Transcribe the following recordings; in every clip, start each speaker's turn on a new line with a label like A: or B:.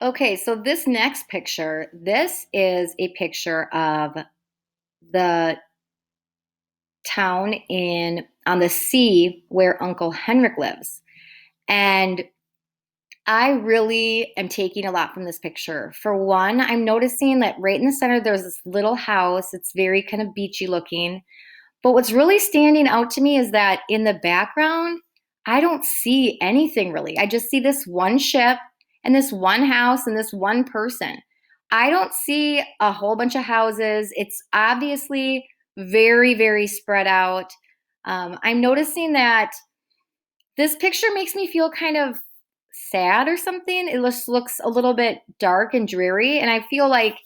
A: Okay, so this next picture, this is a picture of the town in on the sea where Uncle Henrik lives. And I really am taking a lot from this picture. For one, I'm noticing that right in the center there's this little house. It's very kind of beachy looking. But what's really standing out to me is that in the background, I don't see anything really. I just see this one ship and this one house and this one person. I don't see a whole bunch of houses. It's obviously very, very spread out. I'm noticing that this picture makes me feel kind of sad or something. It just looks a little bit dark and dreary. And I feel like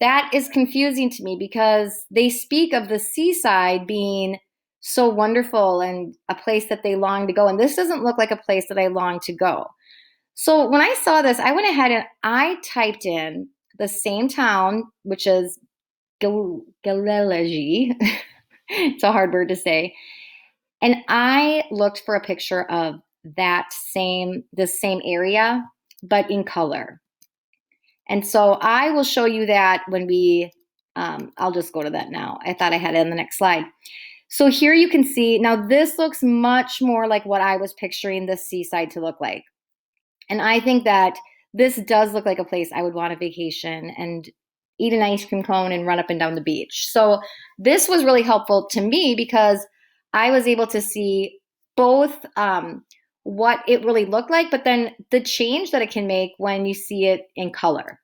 A: that is confusing to me because they speak of the seaside being so wonderful and a place that they long to go. And this doesn't look like a place that I long to go. So when I saw this, I went ahead and I typed in the same town, which is Galileji. It's a hard word to say. And I looked for a picture of this same area, but in color. And so I will show you that when I'll just go to that now. I thought I had it in the next slide. So here you can see, now this looks much more like what I was picturing the seaside to look like. And I think that this does look like a place I would want a vacation and eat an ice cream cone and run up and down the beach. So this was really helpful to me because I was able to see both what it really looked like, but then the change that it can make when you see it in color.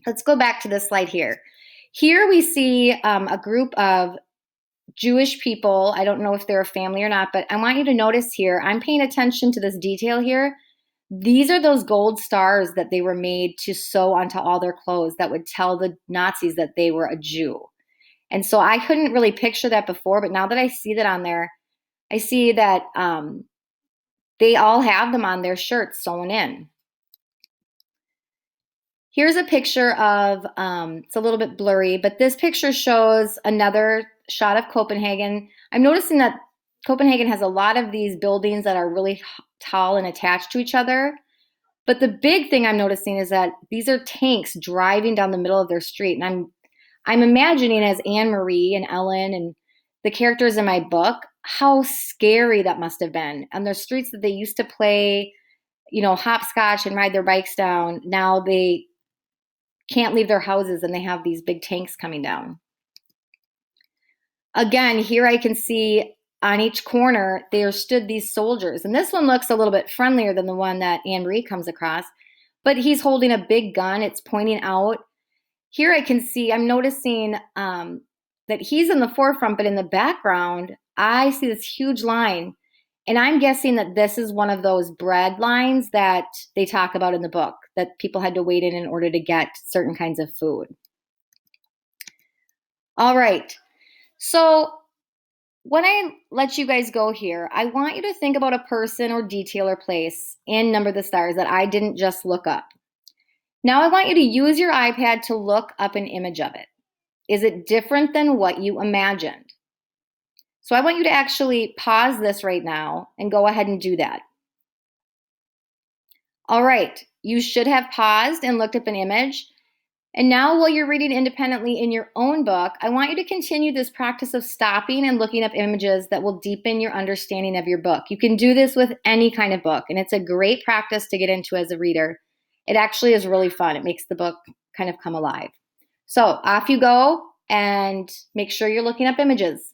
A: Let's go back to this slide here. Here we see a group of Jewish people. I don't know if they're a family or not, but I want you to notice here, I'm paying attention to this detail here. These are those gold stars that they were made to sew onto all their clothes that would tell the Nazis that they were a Jew. And so I couldn't really picture that before, but now that I see that on there, I see that they all have them on their shirts sewn in. Here's a picture of, it's a little bit blurry, but this picture shows another shot of Copenhagen. I'm noticing that Copenhagen has a lot of these buildings that are really tall and attached to each other. But the big thing I'm noticing is that these are tanks driving down the middle of their street. And I'm imagining as Anne Marie and Ellen and the characters in my book, how scary that must have been. And the streets that they used to play, hopscotch and ride their bikes down, now they can't leave their houses and they have these big tanks coming down. Again, here I can see on each corner there stood these soldiers. And this one looks a little bit friendlier than the one that Anne Marie comes across, but he's holding a big gun. It's pointing out. Here I can see, I'm noticing that he's in the forefront, but in the background, I see this huge line. And I'm guessing that this is one of those bread lines that they talk about in the book, that people had to wait in order to get certain kinds of food. All right. So when I let you guys go here, I want you to think about a person or detail or place in Number the Stars that I didn't just look up. Now I want you to use your iPad to look up an image of it. Is it different than what you imagined? So I want you to actually pause this right now and go ahead and do that. All right, you should have paused and looked up an image. And now while you're reading independently in your own book, I want you to continue this practice of stopping and looking up images that will deepen your understanding of your book. You can do this with any kind of book, and it's a great practice to get into as a reader. It actually is really fun. It makes the book kind of come alive. So off you go, and make sure you're looking up images.